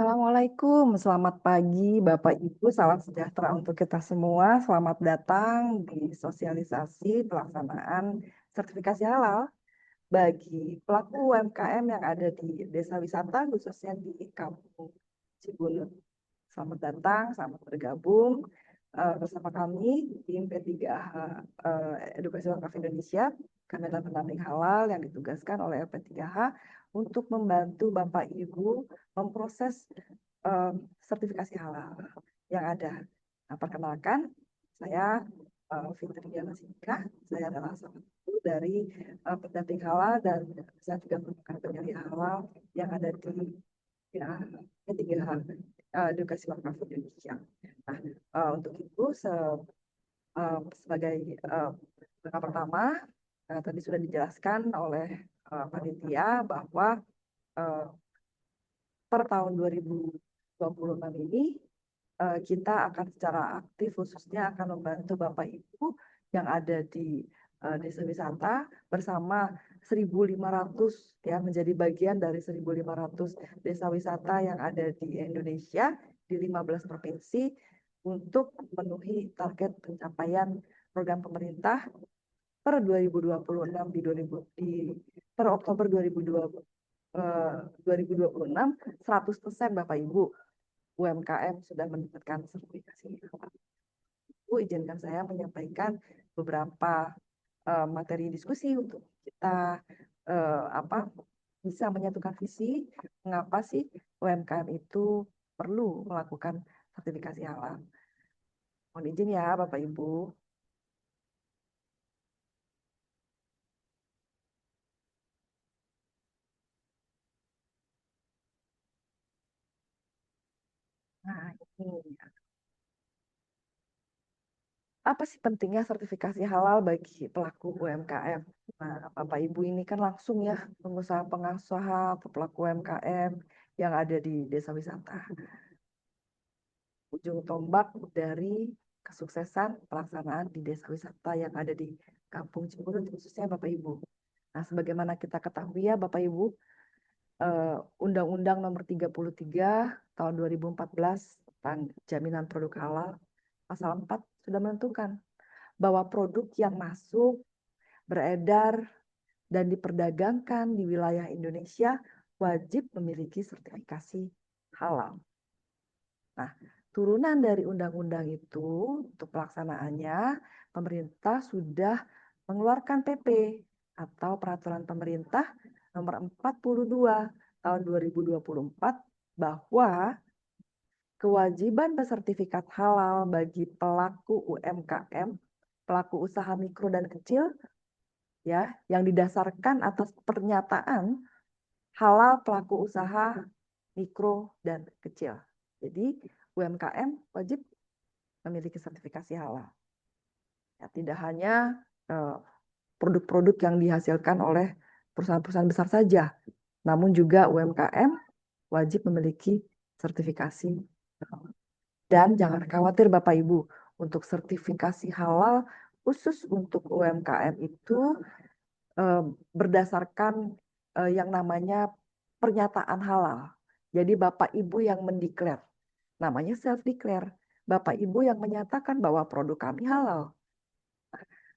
Assalamualaikum, selamat pagi Bapak Ibu, salam sejahtera untuk kita semua. Selamat datang di sosialisasi pelaksanaan sertifikasi halal bagi pelaku UMKM yang ada di desa wisata, khususnya di Kampung Cibunut. Selamat datang, selamat bergabung bersama kami, tim P3H Edukasi Wakaf Indonesia. Kami adalah pendamping halal yang ditugaskan oleh LP3H untuk membantu Bapak Ibu memproses sertifikasi halal yang ada. Nah, perkenalkan, saya Fitri Diana Singkah. Saya adalah salah satu dari pendamping halal dan saya juga merupakan penyelia halal yang ada di ya, P3H Edukasi Wakaf Indonesia. Nah, untuk itu sebagai langkah pertama, tadi sudah dijelaskan oleh panitia bahwa uh, per tahun 2026 ini kita akan secara aktif khususnya akan membantu Bapak Ibu yang ada di desa wisata bersama 1.500 ya, menjadi bagian dari 1.500 desa wisata yang ada di Indonesia di 15 provinsi untuk memenuhi target pencapaian program pemerintah per 2026 per Oktober 2026 100% Bapak Ibu UMKM sudah mendapatkan sertifikasi. Bu, izinkan saya menyampaikan beberapa materi diskusi untuk kita bisa menyatukan visi mengapa sih UMKM itu perlu melakukan sertifikasi halal. Mohon izin ya Bapak Ibu. Nah, ini apa sih pentingnya sertifikasi halal bagi pelaku UMKM? Nah, Bapak Ibu ini kan langsung ya pengusaha-pengusaha atau pelaku UMKM yang ada di desa wisata. Ujung tombak dari kesuksesan pelaksanaan di desa wisata yang ada di Kampung Cibunut khususnya Bapak Ibu. Nah, sebagaimana kita ketahui ya Bapak Ibu, Undang-Undang Nomor 33 Tahun 2014 tentang Jaminan Produk Halal, Pasal 4 sudah menentukan bahwa produk yang masuk, beredar, dan diperdagangkan di wilayah Indonesia wajib memiliki sertifikasi halal. Nah, turunan dari undang-undang itu untuk pelaksanaannya, pemerintah sudah mengeluarkan PP atau Peraturan Pemerintah Nomor 42 Tahun 2024 bahwa kewajiban bersertifikat halal bagi pelaku UMKM, pelaku usaha mikro dan kecil, ya, yang didasarkan atas pernyataan halal pelaku usaha mikro dan kecil. Jadi UMKM wajib memiliki sertifikasi halal. Ya, tidak hanya produk-produk yang dihasilkan oleh perusahaan-perusahaan besar saja, namun juga UMKM wajib memiliki sertifikasi. Dan jangan khawatir Bapak Ibu, untuk sertifikasi halal khusus untuk UMKM itu berdasarkan yang namanya pernyataan halal. Jadi Bapak Ibu yang mendeklar, namanya self-declare. Bapak Ibu yang menyatakan bahwa produk kami halal.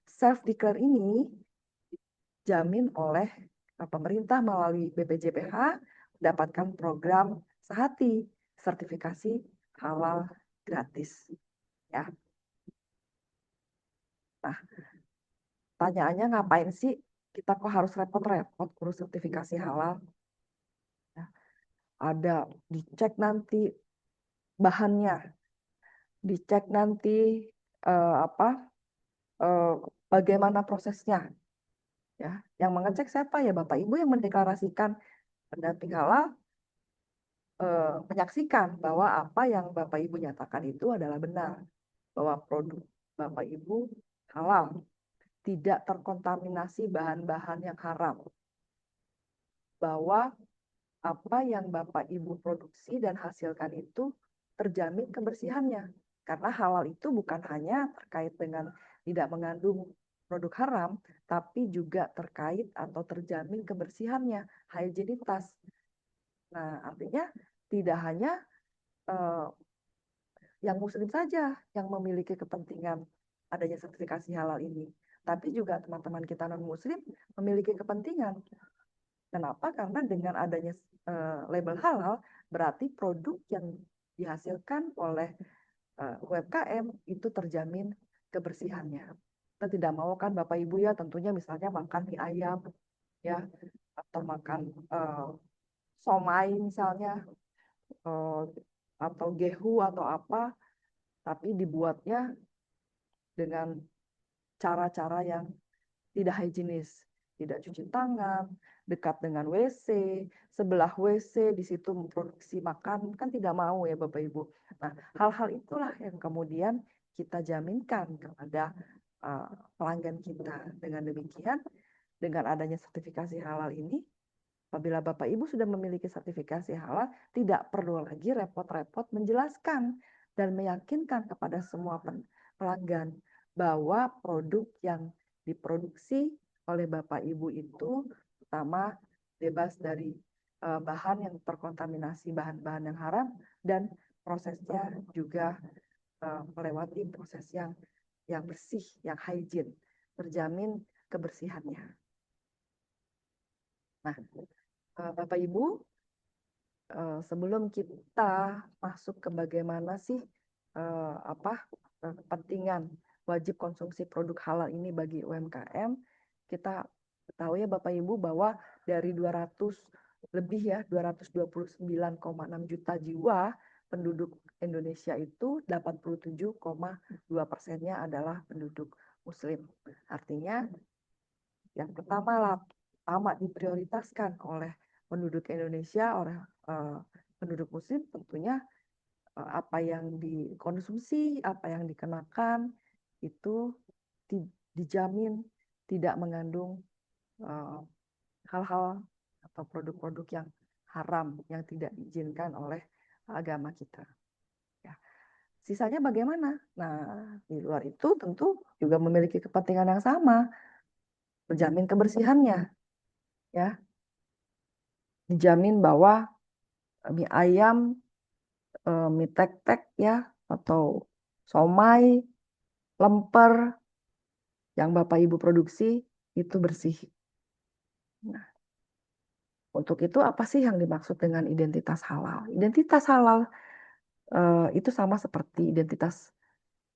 Self-declare ini dijamin oleh pemerintah melalui BPJPH mendapatkan program Sehati, sertifikasi halal gratis. Ya. Nah, pertanyaannya ngapain sih kita kok harus repot-repot urus sertifikasi halal? Ya. Ada dicek nanti bahannya, dicek nanti bagaimana prosesnya. Ya, yang mengecek siapa ya Bapak Ibu yang mendeklarasikan pendamping halal menyaksikan bahwa apa yang Bapak Ibu nyatakan itu adalah benar, bahwa produk Bapak Ibu halal, tidak terkontaminasi bahan-bahan yang haram, bahwa apa yang Bapak Ibu produksi dan hasilkan itu terjamin kebersihannya. Karena halal itu bukan hanya terkait dengan tidak mengandung produk haram, tapi juga terkait atau terjamin kebersihannya, higienitas. Nah, artinya tidak hanya yang muslim saja yang memiliki kepentingan adanya sertifikasi halal ini, tapi juga teman-teman kita non-muslim memiliki kepentingan. Kenapa? Karena dengan adanya label halal, berarti produk yang dihasilkan oleh UMKM itu terjamin kebersihannya. Kita tidak mau kan Bapak Ibu ya, tentunya misalnya makan mie ayam ya, atau makan somai misalnya, atau gehu atau apa, tapi dibuatnya dengan cara-cara yang tidak higienis, tidak cuci tangan, dekat dengan WC, sebelah WC, di situ memproduksi makan, kan tidak mau ya Bapak Ibu. Nah, hal-hal itulah yang kemudian kita jaminkan kepada pelanggan kita. Dengan demikian, dengan adanya sertifikasi halal ini, apabila Bapak Ibu sudah memiliki sertifikasi halal, tidak perlu lagi repot-repot menjelaskan dan meyakinkan kepada semua pelanggan bahwa produk yang diproduksi oleh Bapak Ibu itu pertama bebas dari bahan yang terkontaminasi bahan-bahan yang haram dan prosesnya juga melewati proses yang bersih, yang hygiene, terjamin kebersihannya. Nah, Bapak Ibu, sebelum kita masuk ke bagaimana sih kepentingan wajib konsumsi produk halal ini bagi UMKM, kita tahu ya Bapak Ibu bahwa dari 200 lebih ya 229,6 juta jiwa penduduk Indonesia itu 87,2%-nya adalah penduduk Muslim. Artinya yang pertama diprioritaskan oleh penduduk Indonesia, oleh penduduk Muslim tentunya apa yang dikonsumsi, apa yang dikenakan itu dijamin tidak mengandung hal-hal atau produk-produk yang haram yang tidak diizinkan oleh agama kita. Ya. Sisanya bagaimana? Nah, di luar itu tentu juga memiliki kepentingan yang sama, menjamin kebersihannya, ya, dijamin bahwa mie ayam, mie tek-tek ya, atau somai, lemper yang Bapak Ibu produksi itu bersih. Nah, untuk itu apa sih yang dimaksud dengan identitas halal? Identitas halal itu sama seperti identitas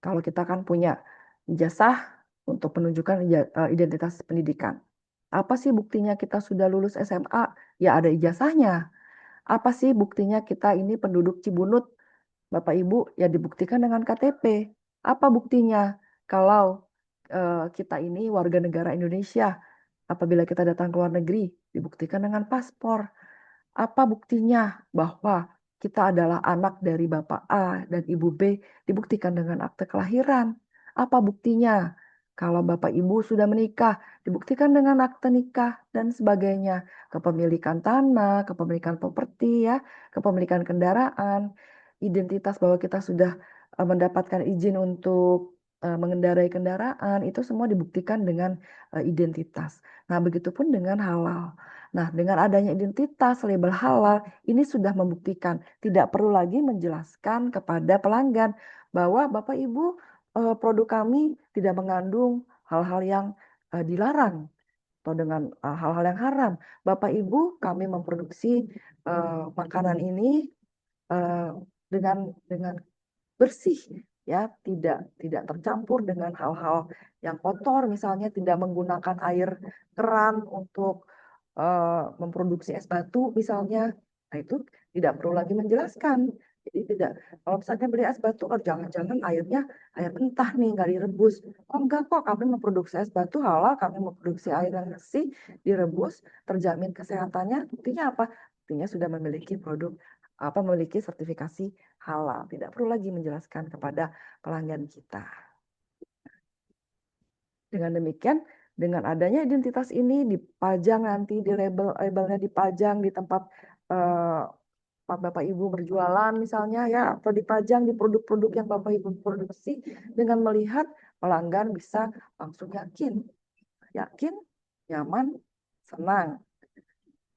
kalau kita kan punya ijazah untuk penunjukan identitas pendidikan. Apa sih buktinya kita sudah lulus SMA? Ya ada ijazahnya. Apa sih buktinya kita ini penduduk Cibunut? Bapak Ibu ya dibuktikan dengan KTP. Apa buktinya kalau kita ini warga negara Indonesia? Apabila kita datang ke luar negeri, dibuktikan dengan paspor. Apa buktinya bahwa kita adalah anak dari Bapak A dan Ibu B, dibuktikan dengan akte kelahiran. Apa buktinya? Kalau Bapak Ibu sudah menikah, dibuktikan dengan akte nikah dan sebagainya. Kepemilikan tanah, kepemilikan properti ya, kepemilikan kendaraan, identitas bahwa kita sudah mendapatkan izin untuk mengendarai kendaraan, itu semua dibuktikan dengan identitas. Nah, begitupun dengan halal. Nah, dengan adanya identitas label halal, ini sudah membuktikan tidak perlu lagi menjelaskan kepada pelanggan bahwa Bapak Ibu produk kami tidak mengandung hal-hal yang dilarang atau dengan hal-hal yang haram. Bapak Ibu, kami memproduksi makanan ini dengan bersih ya, tidak tercampur dengan hal-hal yang kotor, misalnya tidak menggunakan air keran untuk memproduksi es batu misalnya. Nah, itu tidak perlu lagi menjelaskan. Jadi tidak, kalau misalnya beli es batu, oh jangan-jangan airnya air mentah nih, nggak direbus. Oh enggak kok, kami memproduksi es batu halal, kami memproduksi air yang bersih, direbus, terjamin kesehatannya. Buktinya apa? Buktinya sudah memiliki produk memiliki sertifikasi halal. Tidak perlu lagi menjelaskan kepada pelanggan kita. Dengan demikian, dengan adanya identitas ini dipajang nanti di labelnya dipajang di tempat Bapak Ibu berjualan misalnya ya, atau dipajang di produk-produk yang Bapak Ibu produksi, dengan melihat pelanggan bisa langsung yakin, nyaman, senang,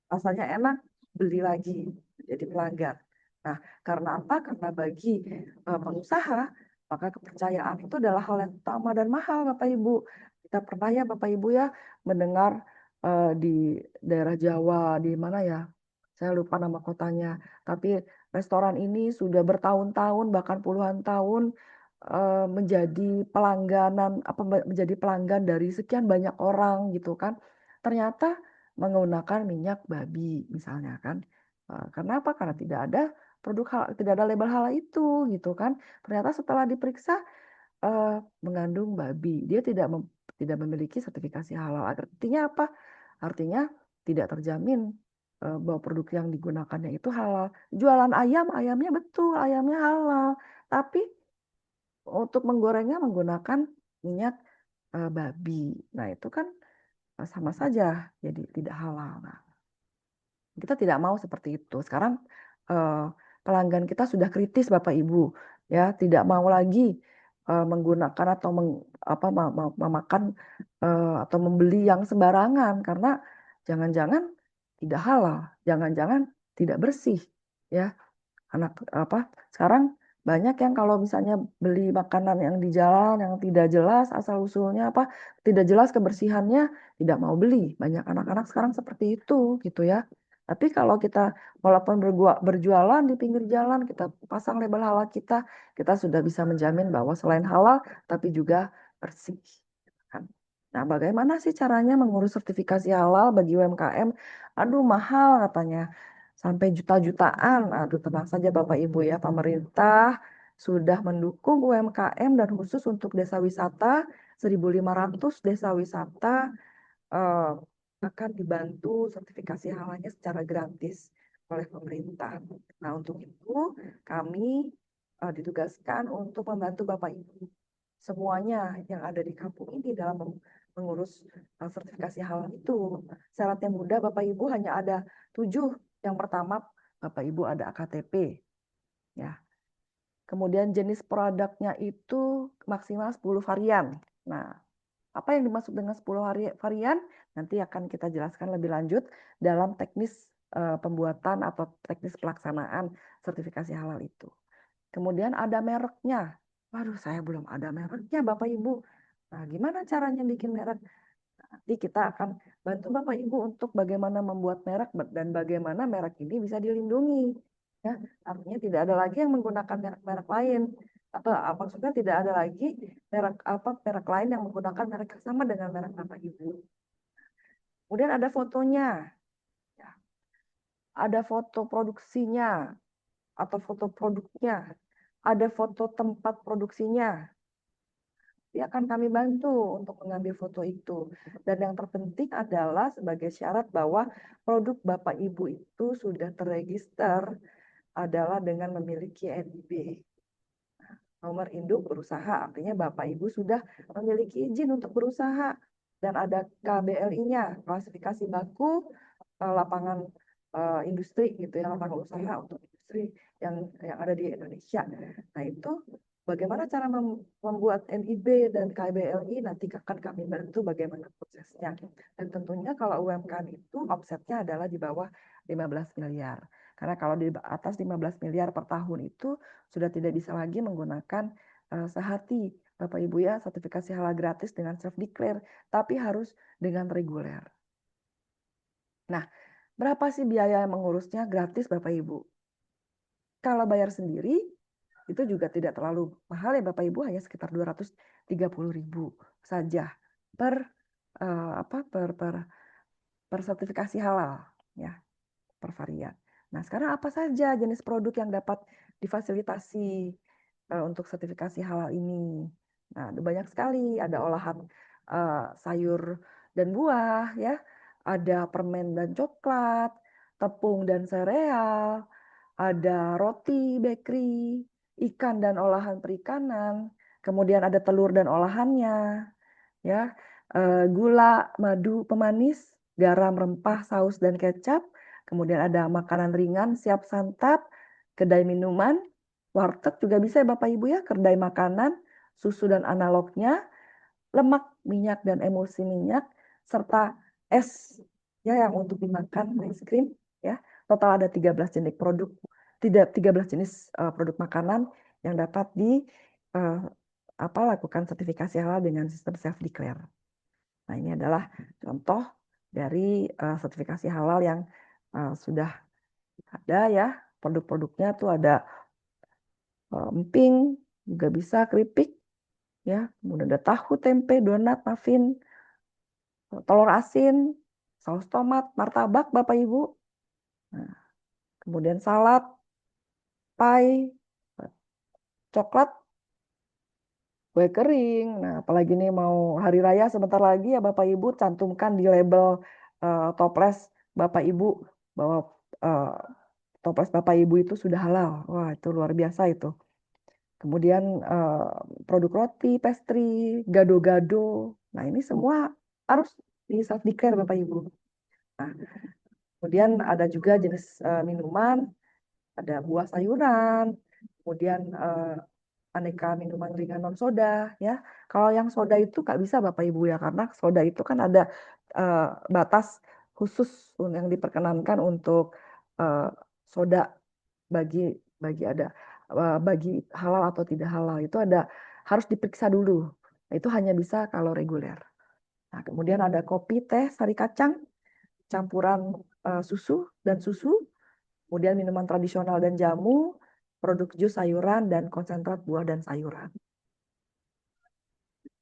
rasanya enak, beli lagi jadi pelanggan. Nah, karena apa? Karena bagi pengusaha, maka kepercayaan itu adalah hal yang utama dan mahal, Bapak Ibu. Kita pernah ya, Bapak Ibu ya, mendengar di daerah Jawa, di mana ya? Saya lupa nama kotanya. Tapi restoran ini sudah bertahun-tahun, bahkan puluhan tahun menjadi menjadi pelanggan dari sekian banyak orang gitu kan. Ternyata menggunakan minyak babi misalnya kan. Karena apa? Karena tidak ada label halal itu gitu kan. Ternyata setelah diperiksa mengandung babi. Dia tidak memiliki sertifikasi halal. Artinya apa? Artinya tidak terjamin bahwa produk yang digunakannya itu halal. Jualan ayam, ayamnya betul, ayamnya halal. Tapi untuk menggorengnya menggunakan minyak babi. Nah, itu kan sama saja jadi tidak halal. Nah, kita tidak mau seperti itu. Sekarang pelanggan kita sudah kritis, Bapak Ibu, ya tidak mau lagi menggunakan atau memakan atau membeli yang sembarangan karena jangan-jangan tidak halal, jangan-jangan tidak bersih, ya. Sekarang banyak yang kalau misalnya beli makanan yang di jalan yang tidak jelas asal usulnya tidak jelas kebersihannya, tidak mau beli. Banyak anak-anak sekarang seperti itu gitu ya. Tapi kalau kita walaupun berjualan di pinggir jalan, kita pasang label halal kita sudah bisa menjamin bahwa selain halal tapi juga bersih. Kan. Nah, bagaimana sih caranya mengurus sertifikasi halal bagi UMKM? Aduh, mahal katanya. Sampai juta-jutaan. Aduh, tenang saja Bapak Ibu ya, pemerintah sudah mendukung UMKM dan khusus untuk desa wisata, 1.500 desa wisata akan dibantu sertifikasi halalnya secara gratis oleh pemerintah. Nah, untuk itu kami ditugaskan untuk membantu Bapak Ibu semuanya yang ada di kampung ini dalam mengurus sertifikasi halal itu. Syaratnya mudah, Bapak Ibu hanya ada 7. Yang pertama, Bapak Ibu ada AKTP. Ya. Kemudian jenis produknya itu maksimal 10 varian. Nah, apa yang dimaksud dengan 10 varian? Nanti akan kita jelaskan lebih lanjut dalam teknis pembuatan atau teknis pelaksanaan sertifikasi halal itu. Kemudian ada mereknya. Waduh, saya belum ada mereknya, Bapak Ibu. Nah, gimana caranya bikin merek? Nanti kita akan bantu Bapak Ibu untuk bagaimana membuat merek dan bagaimana merek ini bisa dilindungi. Ya, artinya tidak ada lagi yang menggunakan merek-merek lain. Atau maksudnya tidak ada lagi merek lain yang menggunakan merek yang sama dengan merek Bapak Ibu. Kemudian ada fotonya. Ya. Ada foto produksinya atau foto produknya. Ada foto tempat produksinya. Dia akan kami bantu untuk mengambil foto itu. Dan yang terpenting adalah sebagai syarat bahwa produk Bapak Ibu itu sudah terregister adalah dengan memiliki NIB. Nomor induk berusaha, artinya Bapak Ibu sudah memiliki izin untuk berusaha. Dan ada KBLI-nya, klasifikasi baku lapangan industri gitu ya, lapangan usaha untuk industri yang ada di Indonesia. Nah, itu bagaimana cara membuat NIB dan KBLI nanti akan kami bantu bagaimana prosesnya. Dan tentunya kalau UMKM itu offsetnya adalah di bawah 15 miliar. Karena kalau di atas 15 miliar per tahun itu sudah tidak bisa lagi menggunakan sehati Bapak Ibu ya, sertifikasi halal gratis dengan self declare, tapi harus dengan reguler. Nah, berapa sih biaya mengurusnya? Gratis Bapak Ibu. Kalau bayar sendiri itu juga tidak terlalu mahal ya Bapak Ibu, hanya sekitar 230.000 saja per sertifikasi halal ya, per varian. Nah, sekarang apa saja jenis produk yang dapat difasilitasi untuk sertifikasi halal ini? Nah, banyak sekali, ada olahan sayur dan buah ya, ada permen dan coklat, tepung dan sereal, ada roti bakery, ikan dan olahan perikanan, kemudian ada telur dan olahannya, ya, gula, madu, pemanis, garam, rempah, saus dan kecap, kemudian ada makanan ringan siap santap, kedai minuman, warteg juga bisa ya Bapak Ibu ya, kedai makanan, susu dan analognya, lemak, minyak dan emulsi minyak, serta es ya yang untuk dimakan, es krim ya. Total ada 13 jenis produk. 13 jenis produk makanan yang dapat lakukan sertifikasi halal dengan sistem self declare. Nah, ini adalah contoh dari sertifikasi halal yang sudah ada ya. Produk-produknya tuh ada emping, juga bisa keripik, ya. Kemudian ada tahu, tempe, donat, muffin, telur asin, saus tomat, martabak, Bapak Ibu. Nah, kemudian salad, pie, coklat, kue kering. Nah, apalagi nih mau hari raya sebentar lagi ya Bapak Ibu, cantumkan di label toples Bapak Ibu bahwa toples Bapak Ibu itu sudah halal. Wah, itu luar biasa itu. Kemudian produk roti, pastry, gado-gado. Nah, ini semua harus di self declare Bapak Ibu. Nah, kemudian ada juga jenis minuman, ada buah sayuran, kemudian aneka minuman ringan non soda ya. Kalau yang soda itu nggak bisa Bapak Ibu ya, karena soda itu kan ada batas khusus yang diperkenankan untuk soda bagi bagi halal atau tidak halal itu harus diperiksa dulu. Nah, itu hanya bisa kalau reguler. Nah, kemudian ada kopi, teh, sari kacang, campuran susu dan susu, kemudian minuman tradisional dan jamu, produk jus sayuran dan konsentrat buah dan sayuran.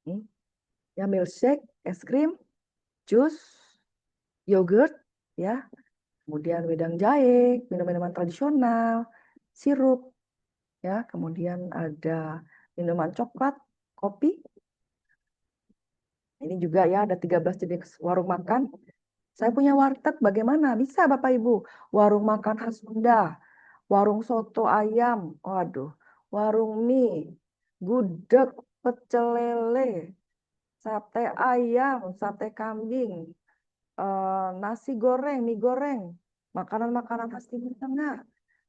Ini ya, milkshake, es krim, jus, yogurt, ya, kemudian wedang jahe, minuman tradisional, sirup, ya, kemudian ada minuman coklat, kopi. Ini juga ya ada 13 jenis warung makan. Saya punya warteg, bagaimana? Bisa Bapak Ibu. Warung makan khas Sunda, warung soto ayam, waduh, warung mie, gudeg, pecel lele, sate ayam, sate kambing, nasi goreng, mie goreng, makanan-makanan khas Timur Tengah,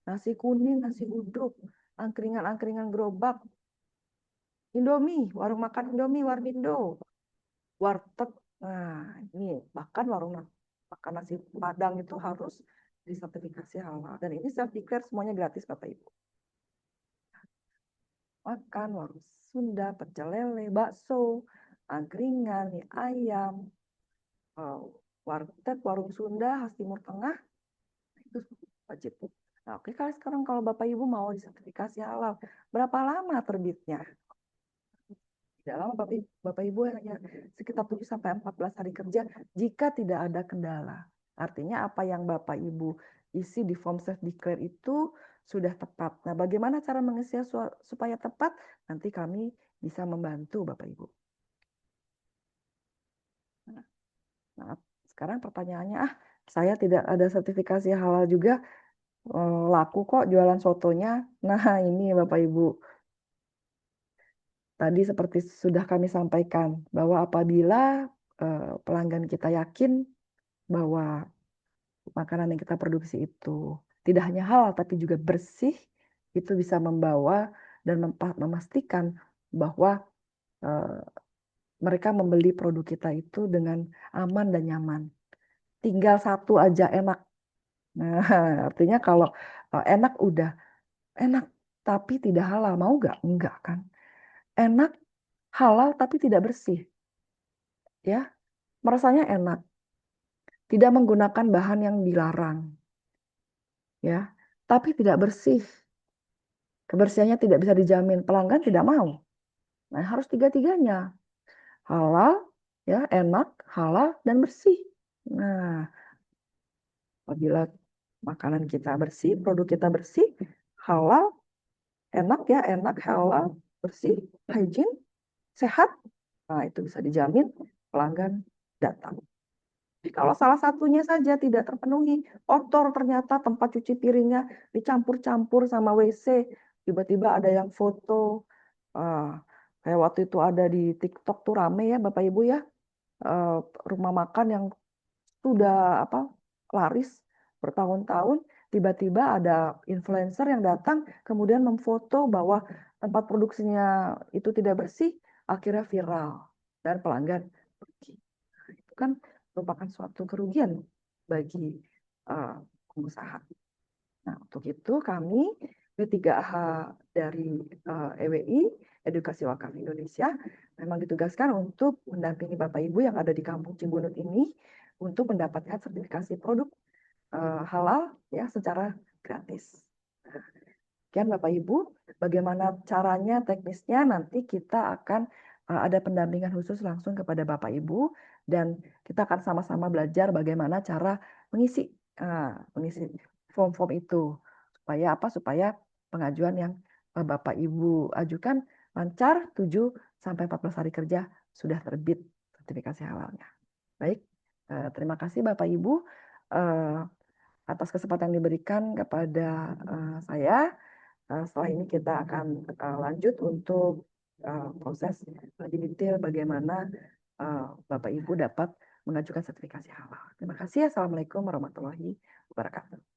nasi kuning, nasi uduk, angkringan-angkringan gerobak, Indomie, warung makan Indomie, Warmindo, warteg. Nah, ini bahkan warung makan nasi Padang itu harus disertifikasi halal. Dan ini self declare semuanya gratis Bapak Ibu. Makan warung Sunda, pecel lele, bakso, angkringan, mie ayam, warteg, warung Sunda, khas Timur Tengah, itu wajib. Nah, oke, sekarang kalau Bapak Ibu mau disertifikasi halal, berapa lama terbitnya? Tidak lama Bapak Ibu, hanya sekitar 7 sampai 14 hari kerja jika tidak ada kendala. Artinya apa yang Bapak Ibu isi di form self declare itu sudah tepat. Nah, bagaimana cara mengisinya supaya tepat? Nanti kami bisa membantu Bapak Ibu. Nah, sekarang pertanyaannya, saya tidak ada sertifikasi halal juga, laku kok jualan sotonya. Nah, ini Bapak Ibu. Tadi seperti sudah kami sampaikan, bahwa apabila pelanggan kita yakin bahwa makanan yang kita produksi itu tidak hanya halal tapi juga bersih, itu bisa membawa dan memastikan bahwa mereka membeli produk kita itu dengan aman dan nyaman. Tinggal satu aja enak. Nah, artinya kalau enak udah enak tapi tidak halal, mau nggak? Enggak kan? Enak halal tapi tidak bersih, ya, merasanya enak, tidak menggunakan bahan yang dilarang, ya, tapi tidak bersih, kebersihannya tidak bisa dijamin, pelanggan tidak mau. Nah, harus tiga-tiganya, halal, ya, enak, halal, dan bersih. Nah, apabila makanan kita bersih, produk kita bersih, halal, enak ya, enak, halal, bersih, hygiene, sehat, nah itu bisa dijamin pelanggan datang. Kalau salah satunya saja tidak terpenuhi, kotor ternyata tempat cuci piringnya dicampur-campur sama WC, tiba-tiba ada yang foto, kayak waktu itu ada di TikTok tuh rame ya Bapak Ibu ya, rumah makan yang sudah laris bertahun-tahun, tiba-tiba ada influencer yang datang kemudian memfoto bahwa tempat produksinya itu tidak bersih, akhirnya viral dan pelanggan pergi. Itu kan merupakan suatu kerugian bagi pengusaha. Nah, untuk itu kami B3H dari EWI, Edukasi Wakaf Indonesia, memang ditugaskan untuk mendampingi Bapak Ibu yang ada di Kampung Cibunut ini untuk mendapatkan sertifikasi produk halal ya secara gratis. Sekian Bapak Ibu, bagaimana caranya teknisnya nanti kita akan ada pendampingan khusus langsung kepada Bapak Ibu dan kita akan sama-sama belajar bagaimana cara mengisi mengisi form-form itu supaya apa? Supaya pengajuan yang Bapak Ibu ajukan lancar 7 sampai 14 hari kerja sudah terbit sertifikasi halalnya. Baik, terima kasih Bapak Ibu atas kesempatan yang diberikan kepada saya. Setelah ini kita akan lanjut untuk proses lebih detail bagaimana Bapak Ibu dapat mengajukan sertifikasi halal. Terima kasih. Assalamualaikum warahmatullahi wabarakatuh.